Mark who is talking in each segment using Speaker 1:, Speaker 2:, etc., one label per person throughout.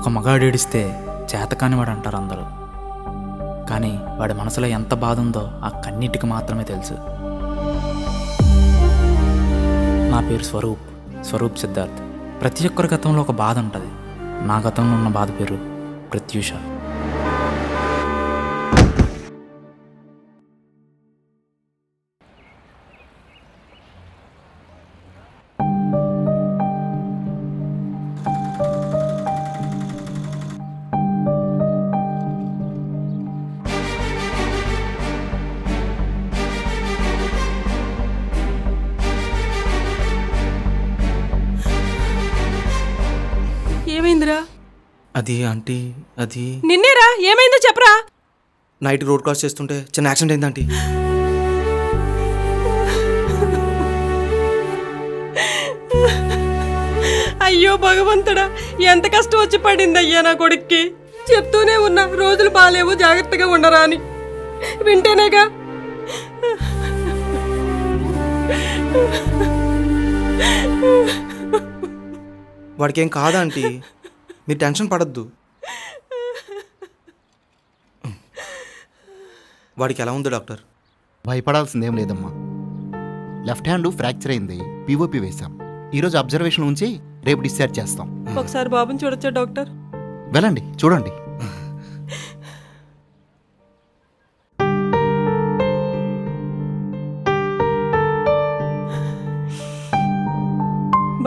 Speaker 1: ఒక మగాడు ఏడిస్తే చేతకానివాడు అంటారు అందరూ. కానీ వాడి మనసులో ఎంత బాధ ఉందో ఆ కన్నీటికి మాత్రమే తెలుసు. నా పేరు స్వరూప్ సిద్ధార్థ్. ప్రతి ఒక్కరి గతంలో ఒక బాధ ఉంటుంది. నా గతంలో ఉన్న బాధ పేరు ప్రత్యూష.
Speaker 2: ఏమైందిరా?
Speaker 3: అది ఆంటీ, అది
Speaker 2: నిన్నేరా. ఏమైందో చెప్పరా.
Speaker 3: నైట్ రోడ్ క్రాస్ చేస్తుంటే చిన్న యాక్సిడెంట్ అయింది ఆంటీ.
Speaker 2: అయ్యో భగవంతుడా, ఎంత కష్టం వచ్చి పడింది అయ్యా నా కొడుక్కి. చెప్తూనే ఉన్నా రోజులు బాలేవు, జాగ్రత్తగా ఉండరా అని. వింటేనేగా.
Speaker 3: వాడికి ఏం కాదా ఆంటీ, మీరు టెన్షన్ పడద్దు. వాడికి ఎలా ఉంది డాక్టర్?
Speaker 4: భయపడాల్సిందేం లేదమ్మా. లెఫ్ట్ హ్యాండ్ ఫ్రాక్చర్ అయింది, పిఓపి వేశాం. ఈరోజు అబ్జర్వేషన్ ఉంచి రేపు డిశ్చార్జ్ చేస్తాం.
Speaker 2: ఒకసారి బాబుని చూడొచ్చా డాక్టర్?
Speaker 4: వెళ్ళండి, చూడండి.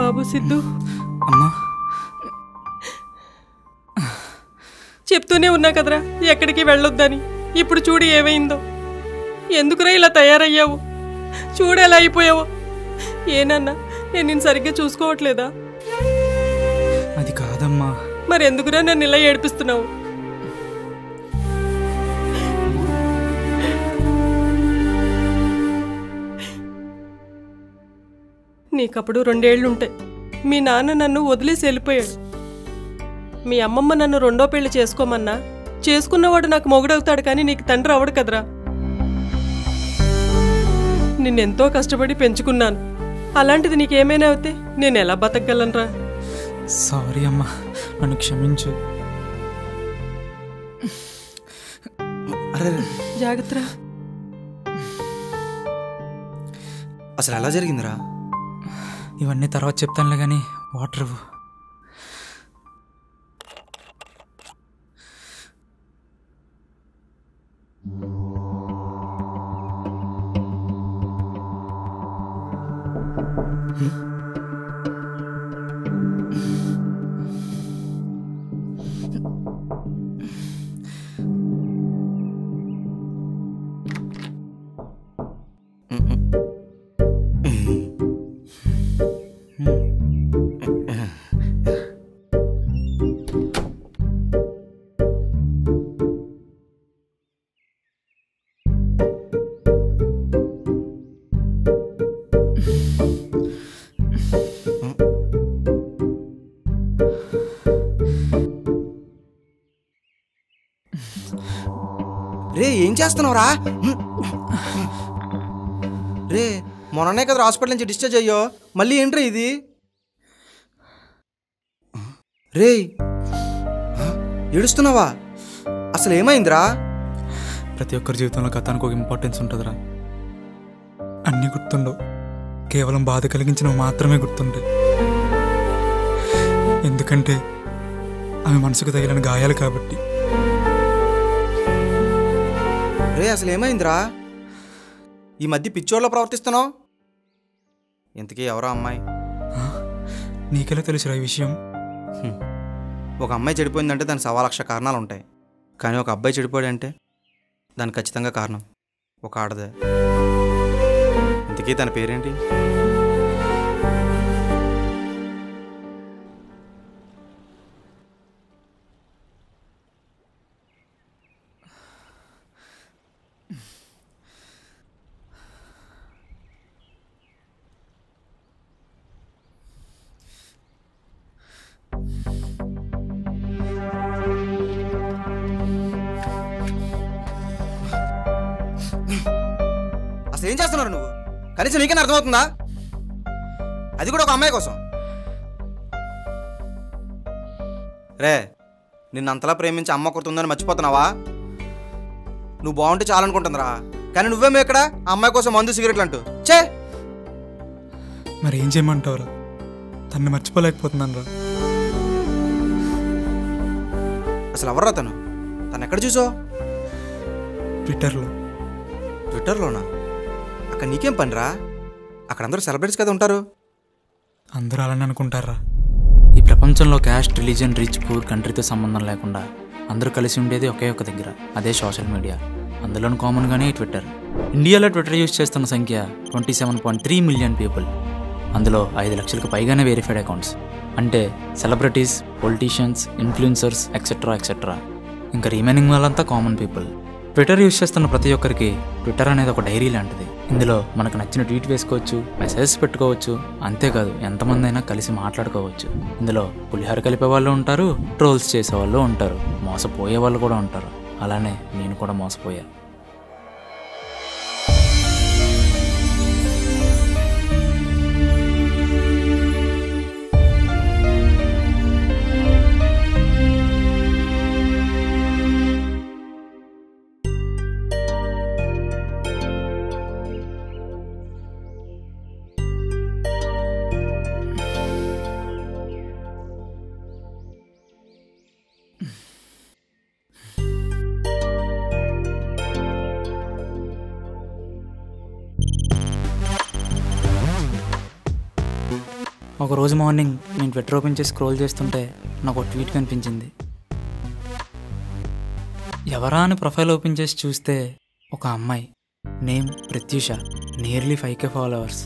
Speaker 2: బాబు సిద్ధు,
Speaker 1: అమ్మా
Speaker 2: చెప్తూనే ఉన్నా కదరా ఎక్కడికి వెళ్ళొద్దని. ఇప్పుడు చూడు ఏమైందో. ఎందుకురా ఇలా తయారయ్యావు? చూడు ఎలా అయిపోయావో. ఏనన్నా, నేను నిన్ను సరిగ్గా చూసుకోవట్లేదా?
Speaker 1: అది కాదమ్మా.
Speaker 2: మరి ఎందుకురా నన్ను ఇలా ఏడిపిస్తున్నావు? నీకప్పుడు 2 ఏళ్లుంటాయి. మీ నాన్న నన్ను వదిలేసి వెళ్ళిపోయాడు. మీ అమ్మమ్మ నన్ను 2వ పెళ్లి చేసుకోమన్నా చేసుకున్నవాడు నాకు మొగుడవుతాడు, కానీ నీకు తండ్రి అవడు కదరా. నిన్నెంతో కష్టపడి పెంచుకున్నాను. అలాంటిది నీకేమైనా అవుతే నేను ఎలా బతకగలనురా?
Speaker 1: సారీ అమ్మా, నన్ను క్షమించు.
Speaker 2: జాగ్రత్త.
Speaker 3: అసలు ఎలా జరిగిందిరా?
Speaker 1: ఇవన్నీ తర్వాత చెప్తానులే, కానీ వాటర్ ఇవ్వు.
Speaker 3: రే, ఏం చేస్తున్నావురా? రే, మొన్ననే కదా హాస్పిటల్ నుంచి డిశ్చార్జ్ అయ్యో, మళ్ళీ ఏంట్రా ఇది? రే, ఏడుస్తున్నావా? అసలు ఏమైందిరా?
Speaker 1: ప్రతి ఒక్కరి జీవితంలో గతానికి ఒక ఇంపార్టెన్స్ ఉంటుందిరా. అన్నీ గుర్తుండవు, కేవలం బాధ కలిగించినవి మాత్రమే గుర్తుంటాయి. ఎందుకంటే అవి మనసుకు తగిలిన గాయాలు కాబట్టి.
Speaker 3: రే, అసలు ఏమైందిరా? ఈ మధ్య పిచ్చోళ్ళ ప్రవర్తిస్తున్నావు. ఇంతకీ ఎవరో అమ్మాయి?
Speaker 1: నీకెలా తెలుసురా ఈ విషయం?
Speaker 3: ఒక అమ్మాయి చెడిపోయిందంటే దానికి 1,00,000 కారణాలు ఉంటాయి. కానీ ఒక అబ్బాయి చెడిపోయాడంటే దానికి ఖచ్చితంగా కారణం ఒక ఆడదే. ఇంతకీ తన పేరేంటి? అసలు ఏం చేస్తున్నారు నువ్వు? కనీసం నీకైనా అర్థమవుతుందా? అది కూడా ఒక అమ్మాయి కోసం. రే, నిన్ను అంతలా ప్రేమించి అమ్మ కొడుతుందని మర్చిపోతున్నావా? నువ్వు బాగుంటే చాలనుకుంటుందిరా, కానీ నువ్వేమో ఇక్కడ ఆ అమ్మాయి కోసం మందు సిగరెట్లు అంటూ చే.
Speaker 1: మరి ఏం చేయమంటావురా? తన్ని మర్చిపోలేకపోతున్నాను రా.
Speaker 3: అసలు ఎవర్రా తను ఎక్కడ చూసావు?
Speaker 1: ట్విట్టర్లో.
Speaker 3: ట్విట్టర్లోనా? అక్కడ నీకేం పనిరా? అక్కడ అందరూ సెలబ్రిటీస్ కదా ఉంటారు.
Speaker 1: అందరూ అలానే అనుకుంటారా?
Speaker 5: ఈ ప్రపంచంలో క్యాస్ట్, రిలీజన్, రిచ్, పూర్, కంట్రీతో సంబంధం లేకుండా అందరూ కలిసి ఉండేది ఒకే ఒక దగ్గర, అదే సోషల్ మీడియా. అందులోనూ కామన్గానే ట్విట్టర్. ఇండియాలో ట్విట్టర్ యూజ్ చేస్తున్న సంఖ్య 27.3 మిలియన్ పీపుల్. అందులో 5 లక్షలకు పైగానే వెరిఫైడ్ అకౌంట్స్. అంటే celebrities, politicians, influencers etcetera etcetera. ఇంకా రిమైనింగ్ వాళ్ళంతా కామన్ పీపుల్. ట్విట్టర్ యూజ్ చేస్తున్న ప్రతి ఒక్కరికి ట్విట్టర్ అనేది ఒక డైరీ లాంటిది. ఇందులో మనకు నచ్చిన ట్వీట్ వేసుకోవచ్చు, మెసేజెస్ పెట్టుకోవచ్చు, అంతేకాదు ఎంతమంది అయినా కలిసి మాట్లాడుకోవచ్చు. ఇందులో పులిహోర కలిపే వాళ్ళు ఉంటారు, ట్రోల్స్ చేసేవాళ్ళు ఉంటారు, మోసపోయే వాళ్ళు కూడా ఉంటారు. అలానే నేను కూడా మోసపోయా. ఒకరోజు మార్నింగ్ నేను ట్విట్టర్ ఓపెన్ చేసి స్క్రోల్ చేస్తుంటే నాకు ఒక ట్వీట్ కనిపించింది. ఎవరా అని ప్రొఫైల్ ఓపెన్ చేసి చూస్తే ఒక అమ్మాయి, name Pratyusha, nearly 5K followers.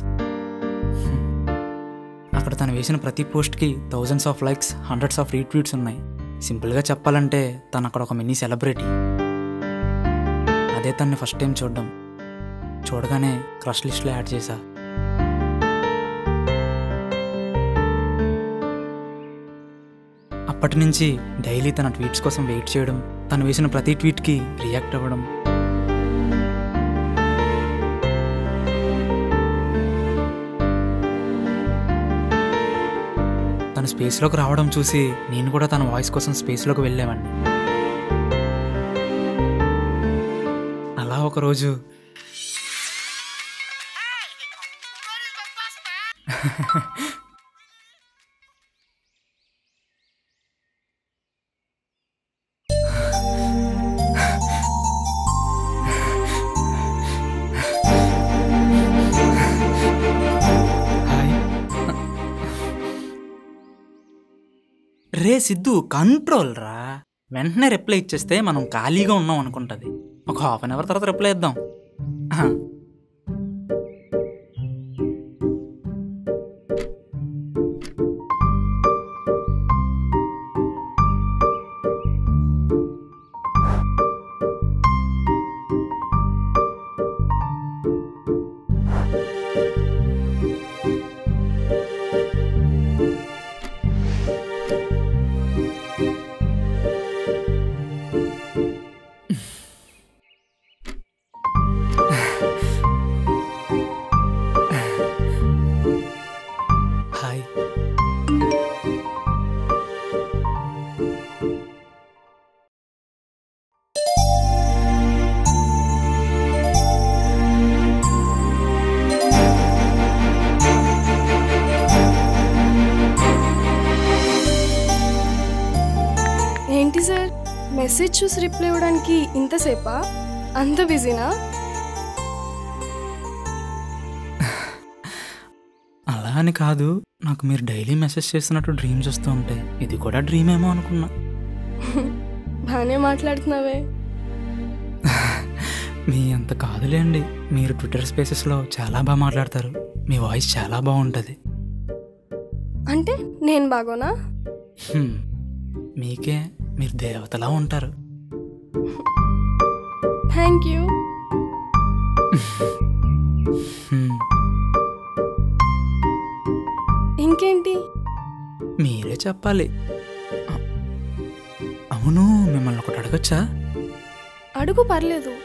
Speaker 5: అక్కడ తను వేసిన ప్రతి పోస్ట్కి thousands of likes, hundreds of retweets ఉన్నాయి. సింపుల్గా చెప్పాలంటే తను అక్కడ ఒక మినీ సెలబ్రిటీ. అదే తన్ని ఫస్ట్ టైం చూడగానే క్రష్ లిస్ట్లో యాడ్ చేశా. అప్పటి నుంచి డైలీ తన ట్వీట్స్ కోసం వెయిట్ చేయడం, తను వేసిన ప్రతి ట్వీట్కి రియాక్ట్ అవ్వడం. తను స్పేస్లోకి రావడం చూసి నేను కూడా తన వాయిస్ కోసం స్పేస్లోకి వెళ్ళేవాడిని. అలా ఒకరోజు రే సిద్ధు, కంట్రోల్ రా. వెంటనే రిప్లై ఇచ్చేస్తే మనం ఖాళీగా ఉన్నాం అనుకుంటుంది. ఒక హాఫ్ అన్ అవర్ తర్వాత రిప్లై ఇద్దాం. హాయ్.
Speaker 6: ఏంటి సార్, మెసేజ్ చూసి రిప్లై ఇవ్వడానికి ఇంతసేపా? అంత బిజీనా?
Speaker 1: అలా అని కాదు, నాకు మీరు డైలీ మెసేజ్ చేస్తున్నట్టు డ్రీమ్స్ వస్తూ ఉంటాయి. ఇది కూడా డ్రీమ్ ఏమో అనుకున్నా.
Speaker 6: బాగానే మాట్లాడుతున్నావే.
Speaker 1: మీ అంత కాదులేండి. మీరు ట్విట్టర్ స్పేసెస్లో చాలా బాగా మాట్లాడతారు. మీ వాయిస్ చాలా బాగుంటుంది.
Speaker 6: అంటే నేను బాగోనా?
Speaker 1: మీకే, మీరు దేవతలా ఉంటారు.
Speaker 6: Thank you. ఇంకేంటి?
Speaker 1: మీరే చెప్పాలి. అవును, మిమ్మల్ని ఒకటి అడగచ్చా?
Speaker 6: అడుగు, పర్లేదు.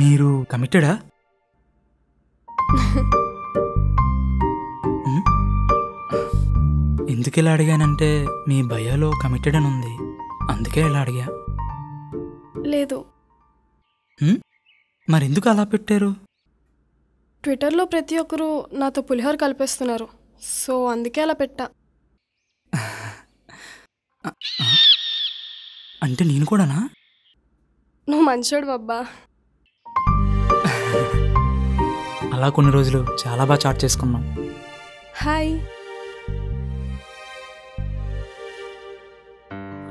Speaker 1: మీరు కమిటెడా?
Speaker 5: ఎందుకు ఇలా అడిగానంటే మీ బయోలో కమిటెడ్ అని ఉంది, అందుకే ఇలా అడిగా.
Speaker 6: లేదు,
Speaker 5: మరెందుకు అలా పెట్టారు?
Speaker 6: ట్విట్టర్లో ప్రతి ఒక్కరూ నాతో పులిహోర కలిపేస్తున్నారు, సో అందుకే అలా పెట్టా.
Speaker 5: అంటే నేను కూడానా?
Speaker 6: నువ్వు మంచోడు బాబ్బా.
Speaker 5: అలా కొన్ని రోజులు చాలా బాగా చాట్ చేసుకున్నాం.
Speaker 6: హాయ్.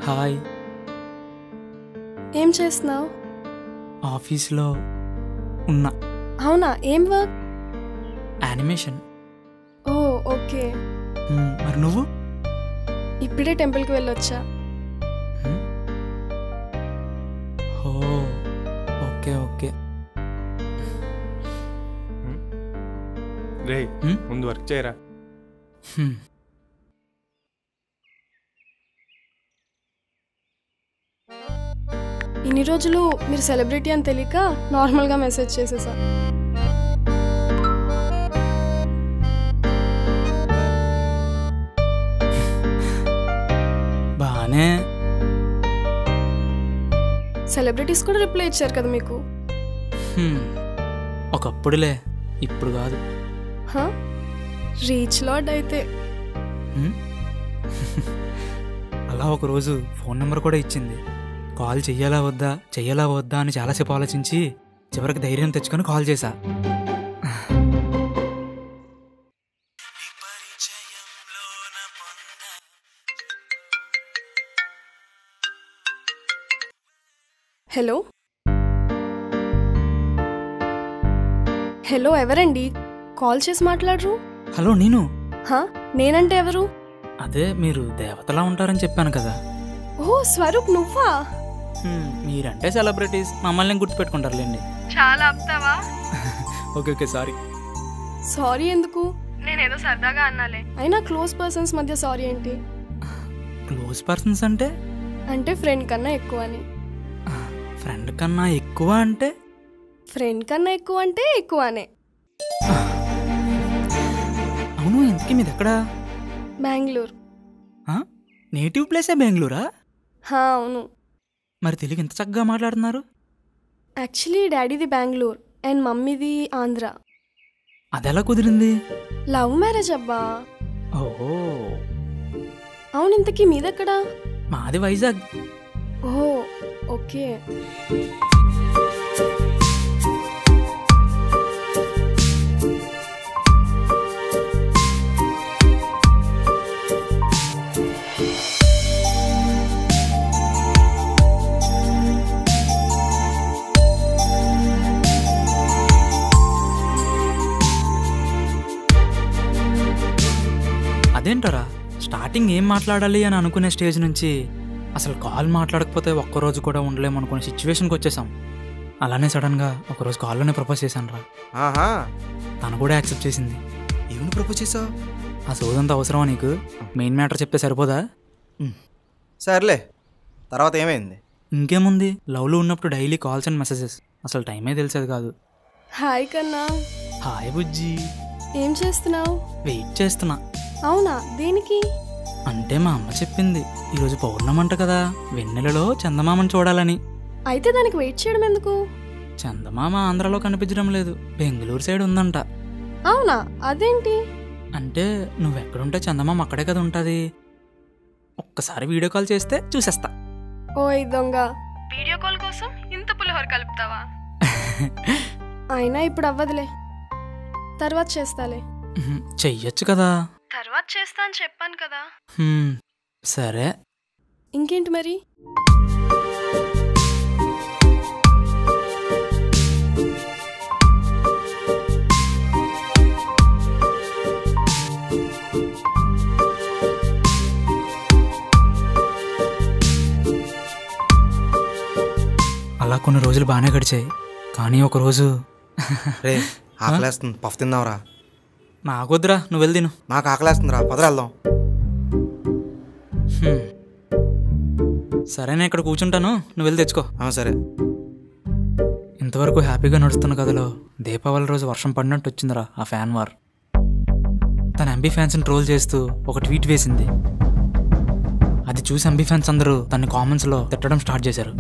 Speaker 5: హాయ్.
Speaker 6: ఏం చేస్తున్నావు?
Speaker 5: ఆఫీస్లో ఉన్నా.
Speaker 6: అవునా, ఏం వర్క్?
Speaker 5: యానిమేషన్.
Speaker 6: ఓ ఓకే.
Speaker 5: మరి నువ్వు?
Speaker 6: ఇప్పుడే టెంపుల్కి వెళ్ళొచ్చా.
Speaker 5: ఓ ఓకే ఓకే.
Speaker 7: రే ముందు వర్క్ చేయరా.
Speaker 6: ఇన్ని రోజులు మీరు సెలబ్రిటీ అని తెలియక నార్మల్గా మెసేజ్ చేసేసా.
Speaker 5: బానే.
Speaker 6: సెలబ్రిటీస్ కూడా రిప్లై ఇచ్చారు కదా మీకు.
Speaker 5: ఒకప్పుడులే, ఇప్పుడు కాదు.
Speaker 6: రీచ్ లార్డ్ అయితే.
Speaker 5: అలా ఒకరోజు ఫోన్ నెంబర్ కూడా ఇచ్చింది. కాల్ చెయ్యాలా వద్దా అని చాలాసేపు ఆలోచించి చివరికి ధైర్యం తెచ్చుకొని కాల్ చేశా.
Speaker 6: హలో హలో, ఎవరండి? కాల్ చేసి మాట్లాడరు.
Speaker 5: హలో, నేను.
Speaker 6: నేనంటే ఎవరు?
Speaker 5: అదే మీరు దేవతలా ఉంటారని చెప్పాను కదా.
Speaker 6: ఓ స్వరూప్, నువ్వా?
Speaker 5: మీరంటే సెలబ్రిటీస్, మమ్మల్ని గుర్తుపెట్టుకుంటారులేండి.
Speaker 6: చాలా ఆపుతావా?
Speaker 5: Okay okay, sorry.
Speaker 6: సారీ ఎందుకు? నేనేదో సరదాగా అన్నాలే. అయినా క్లోజ్ పర్సన్స్ మధ్య సారీ ఏంటి?
Speaker 5: క్లోజ్ పర్సన్స్ అంటే?
Speaker 6: అంటే ఫ్రెండ్ కన్నా ఎక్కువ అని.
Speaker 5: ఫ్రెండ్ కన్నా ఎక్కువ అంటే?
Speaker 6: ఫ్రెండ్ కన్నా ఎక్కువ అంటే ఎక్కువనే.
Speaker 5: అవును, ఇంతకీ మీది ఎక్కడా?
Speaker 6: బెంగళూరు.
Speaker 5: నేటివ్ ప్లేసే బెంగళూరా?
Speaker 6: అవును.
Speaker 5: మరి తెలుగు ఎంత చక్కగా మాట్లాడుతున్నారు?
Speaker 6: యాక్చువల్లీ డాడీది బెంగళూరు అండ్ మమ్మీది ఆంధ్ర.
Speaker 5: అదెలా కుదిరింది?
Speaker 6: లవ్ మ్యారేజ్ అబ్బా.
Speaker 5: ఓహో.
Speaker 6: అవును, ఇంతకీ మీదెక్కడా?
Speaker 5: మాది వైజాగ్.
Speaker 6: ఓహో ఓకే.
Speaker 5: అదేంటారా, స్టార్టింగ్ ఏం మాట్లాడాలి అని అనుకునే స్టేజ్ నుంచి అసలు కాల్ మాట్లాడకపోతే ఒక్కరోజు కూడా ఉండలేమనుకునే సిచ్యువేషన్కి వచ్చేసాం. అలానే సడన్గా ఒకరోజు కాల్లోనే ప్రపోజ్ చేశాను రా. తను కూడా యాక్సెప్ట్ చేసింది.
Speaker 3: ఏమని ప్రపోజ్ చేసావు?
Speaker 5: ఆ సోదంతా అవసరమా నీకు? మెయిన్ మ్యాటర్ చెప్తే సరిపోదా?
Speaker 3: సర్లే, తర్వాత ఏమైంది?
Speaker 5: ఇంకేముంది, లవ్లో ఉన్నప్పుడు డైలీ కాల్స్ అండ్ మెసేజెస్, అసలు టైమే తెలిసేది కాదు.
Speaker 6: హాయ్ కన్నా.
Speaker 5: హాయ్ బుజ్జి.
Speaker 6: ఏం చేస్తున్నావు?
Speaker 5: వెయిట్ చేస్తున్నా.
Speaker 6: అవునా, దేనికి?
Speaker 5: అంటే మా అమ్మ చెప్పింది ఈరోజు పౌర్ణమంట కదా, వెన్నెలలో చందమామని చూడాలని.
Speaker 6: అయితే దానికి వెయిట్ చేయడం ఎందుకు?
Speaker 5: చందమామ ఆంధ్రాలో కనిపించడం లేదు, బెంగళూరు సైడ్ ఉందంట.
Speaker 6: అవునా, అదేంటి?
Speaker 5: అంటే నువ్వెక్కడుంటే చందమామ అక్కడే కదా ఉంటుంది. ఒక్కసారి వీడియో కాల్ చేస్తే చూసేస్తా.
Speaker 6: ఓయ్ దొంగ, వీడియో కాల్ కోసం ఇంత పులిహోర కలుపుతావా? అయినా ఇప్పుడు అవ్వదులే, తర్వాత చేస్తాలే.
Speaker 5: చెయ్యొచ్చు కదా.
Speaker 6: తర్వాత చేస్తా అని చెప్పాను కదా.
Speaker 5: సరే.
Speaker 6: ఇంకేంటి మరి?
Speaker 5: అలా కొన్ని రోజులు బాగానే గడిచాయి, కానీ ఒకరోజు
Speaker 3: రే ఆకలేస్తుంది, పఫ్ తిందాంరా.
Speaker 5: నాకొద్దురా, నువ్వు వెళ్ళి తిను.
Speaker 3: నాకు ఆకలేస్తుందిరా, పదరా వెళ్దాం.
Speaker 5: సరే, నేను ఇక్కడ కూర్చుంటాను, నువ్వు వెళ్ళి తెచ్చుకో.
Speaker 3: సరే.
Speaker 5: ఇంతవరకు హ్యాపీగా నడుస్తున్న కథలో దీపావళి రోజు వర్షం పడినట్టు వచ్చిందిరా ఆ ఫ్యాన్ వార్. తన ఎంబీ ఫ్యాన్స్ని ట్రోల్ చేస్తూ ఒక ట్వీట్ వేసింది. అది చూసి ఎంబీ ఫ్యాన్స్ అందరూ తన కామెంట్స్లో తిట్టడం స్టార్ట్ చేశారు.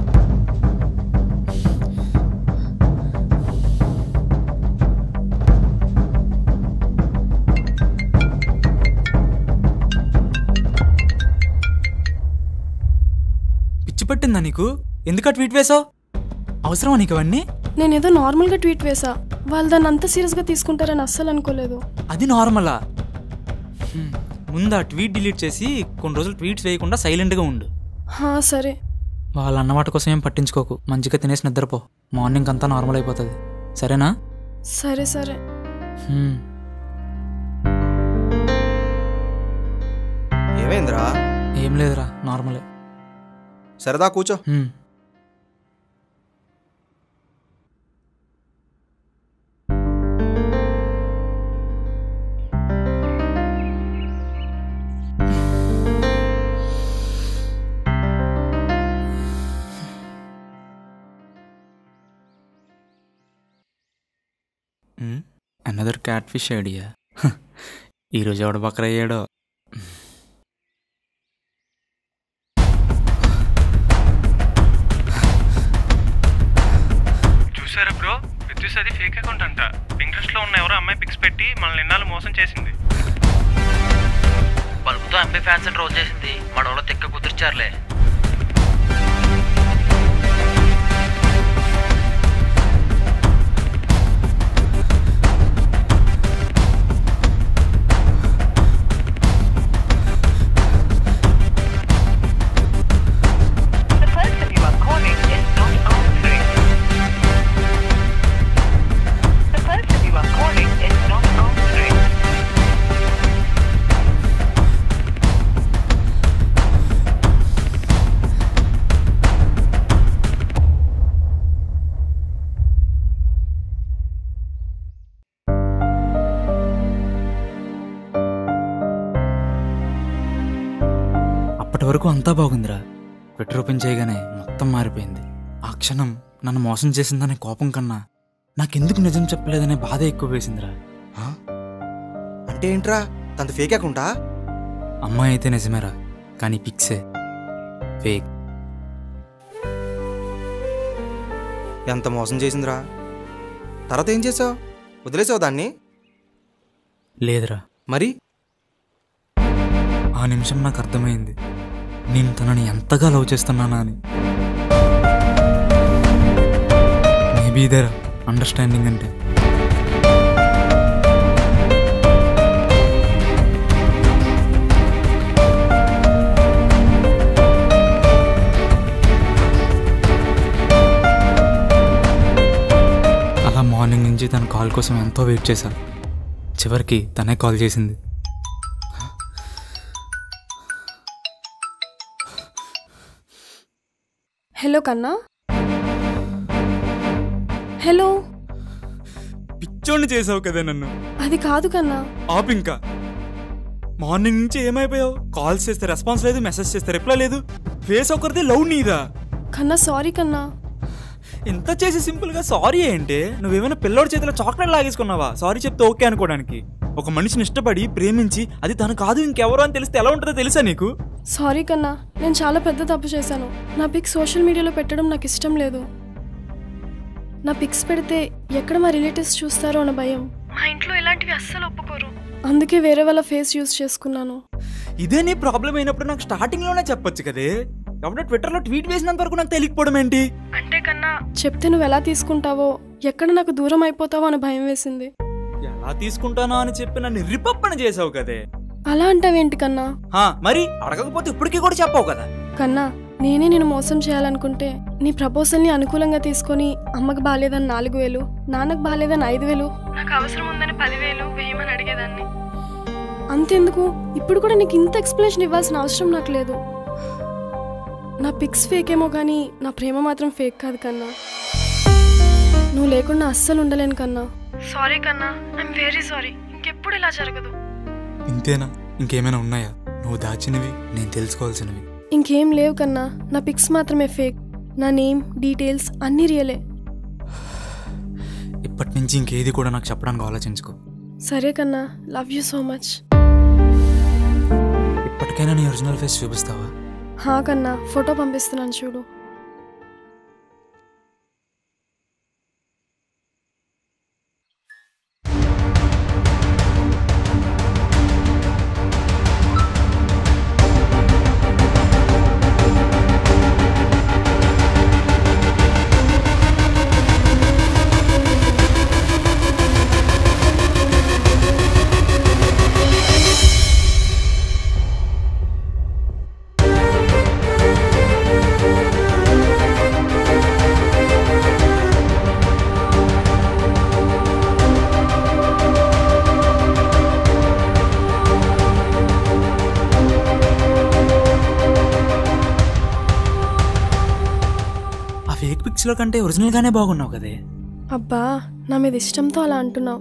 Speaker 5: పిచ్చి పట్టిందా నీకు? ఎందుకు ట్వీట్ వేసావు? అవసరమా నీకు అవన్నీ?
Speaker 6: నేనేదో నార్మల్గా ట్వీట్ వేసా, వాళ్ళు దాన్ని అంత సీరియస్గా తీసుకుంటారని అస్సలు అనుకోలేదు.
Speaker 5: అది నార్మలా? ముందు ఆ ట్వీట్ డిలీట్ చేసి కొన్ని రోజులు ట్వీట్స్ వేయకుండా సైలెంట్గా ఉండు.
Speaker 6: సరే.
Speaker 5: వాళ్ళ అన్నమాట కోసం ఏం పట్టించుకోకు, మంచిగా తినేసి నిద్రపో. మార్నింగ్ అంతా నార్మల్ అయిపోతుంది, సరేనా?
Speaker 6: సరే సరే.
Speaker 3: ఏమైందిరా?
Speaker 5: ఏం లేదురా, నార్మలే.
Speaker 3: సరదా కూర్చో.
Speaker 5: Another cat fish idea. ఈరోజు ఎవడ బకర అయ్యాడో.
Speaker 7: చూసారా బ్రో, విద్యుత్ అది ఫేక్ అకౌంట్ అంట. పింట్రెస్ట్లో ఉన్న ఎవరో అమ్మాయి పిక్స్ పెట్టి మనల్ని ఎన్నాళ్ళు మోసం చేసింది.
Speaker 8: బల్బుతో ఎంపీ ఫ్యాన్స్ ట్రోల్ చేసింది. మన వాళ్ళు తెక్క కుదిర్చారులే.
Speaker 5: అప్పటి వరకు అంతా బాగుందిరా. ట్విట్టర్ ఓపెన్ చేయగానే మొత్తం మారిపోయింది. ఆ క్షణం నన్ను మోసం చేసిందనే కోపం కన్నా నాకెందుకు నిజం చెప్పలేదనే బాధ ఎక్కువ వేసిందిరా.
Speaker 3: అంటే ఏంట్రా, తనది ఫేక్ అకౌంటా?
Speaker 5: అమ్మాయి అయితే నిజమేరా, కానీ పిక్సే ఫేక్.
Speaker 3: ఎంత మోసం చేసిందిరా. తర్వాత ఏం చేసావు? వదిలేసావు దాన్ని?
Speaker 5: లేదురా.
Speaker 3: మరి
Speaker 1: ఆ నిమిషం నాకు అర్థమైంది నేను తనని ఎంతగా లవ్ చేస్తున్నానా అని. మేబీ ఇదేరా అండర్స్టాండింగ్ అంటే. అలా మార్నింగ్ నుంచి తన కాల్ కోసం ఎంతో వెయిట్ చేశాను. చివరికి తనే కాల్ చేసింది.
Speaker 6: హలో కన్నా. హలో.
Speaker 1: పిచ్చోడిని చేసావు కదా నన్ను.
Speaker 6: అది కాదు కన్నా.
Speaker 1: ఆపు ఇంకా. మార్నింగ్ నుంచి ఏమైపోయావు? కాల్స్ చేస్తే రెస్పాన్స్ లేదు, మెసేజ్ చేస్తే రిప్లై లేదు. ఫేస్ ఒకరిది, లవ్ నీదా.
Speaker 6: కన్నా సారీ కన్నా.
Speaker 1: ఎంత చేసి సింపుల్గా సారీ ఏంటే? నువ్వేమైనా పిల్లోడి చేతిలో చాక్లెట్ లాగేసుకున్నావా సారీ చెప్తే ఓకే అనుకోవడానికి? ఒక మనిషిని ఇష్టపడి ప్రేమించి అది తను కాదు ఇంకెవరో అని తెలిస్తే ఎలా ఉంటుందో తెలుసా నీకు?
Speaker 6: సారీ కన్నా, నేను చాలా పెద్ద తప్పు చేశాను. నా పిక్స్ సోషల్ మీడియాలో పెట్టడం నాకు ఇష్టం లేదు. నా పిక్స్ పెడితే ఎక్కడ మా రిలేటివ్స్ చూస్తారో అన్న భయం. మా ఇంట్లో ఇలాంటివి అస్సలు ఒప్పుకోరు. అందుకే వేరే వాళ్ళ ఫేస్ యూజ్ చేసుకున్నాను.
Speaker 1: ఇదే నీ ప్రాబ్లం అయినప్పుడు నాకు స్టార్టింగ్ లోనే చెప్పొచ్చు కదే. కాబట్టి ట్విట్టర్లో ట్వీట్ వేసినంత వరకు నాకు తెలియకపోవడం ఏంటి?
Speaker 6: అంటే కన్నా చెప్తే నువ్వు ఎలా తీసుకుంటావో, ఎక్కడ నాకు దూరం అయిపోతావో అని భయం వేసింది.
Speaker 1: ఎలా తీసుకుంటానో అని చెప్పి నన్ను రిపప్పన చేసావు కదే.
Speaker 6: అలా అంటావేంటి కన్నా?
Speaker 1: మరి అడగకపోతే ఇప్పటికీ కూడా చెప్పావు కదా.
Speaker 6: కన్నా, నేనే నేను మోసం చేయాలనుకుంటే నీ ప్రపోజల్ని అనుకూలంగా తీసుకొని అమ్మకు బాగాలేదని 4,000, నాన్నకు బాగాలేదని 5,000, నాకు అవసరం ఉందని 10,000 వేయమని అడిగేదాన్ని. అంతెందుకు, ఇప్పుడు కూడా నీకు ఇంత ఎక్స్ప్లెనేషన్ ఇవ్వాల్సిన అవసరం నాకు లేదు. నా పిక్స్ ఫేక్ ఏమో కానీ నా ప్రేమ మాత్రం ఫేక్ కాదు కన్నా. నువ్వు లేకుండా అస్సలు ఉండలేను కన్నా. సారీ కన్నా, ఐఎమ్ వెరీ సారీ. ఇంకెప్పుడు ఇలా జరగదు.
Speaker 1: ఇంతేనా? ఇంకేమైనా ఉన్నాయా నువ్వు దాచినవి, నేను తెలుసుకోవాల్సినవి?
Speaker 6: ఇంకేం లేవు కన్నా. నా పిక్స్ మాత్రమే ఫేక్. నా నేమ్, డీటెయిల్స్ అన్నీ రియలే.
Speaker 1: ఇప్పటి నుంచి ఇంకేది కూడా నాకు చెప్పడానికి ఆలోచించుకో.
Speaker 6: సరే కన్నా, లవ్ యూ సో మచ్.
Speaker 5: ఇప్పటికైనా నీ ఒరిజినల్ ఫేస్ చూపిస్తావా?
Speaker 6: హా కన్నా, ఫోటో పంపిస్తున్నాను చూడు.
Speaker 5: పిక్స్లో కంటే ఒరిజినల్గానే బాగున్నావు కదే.
Speaker 6: అబ్బా, నా మీద ఇష్టంతో అలా అంటున్నావు.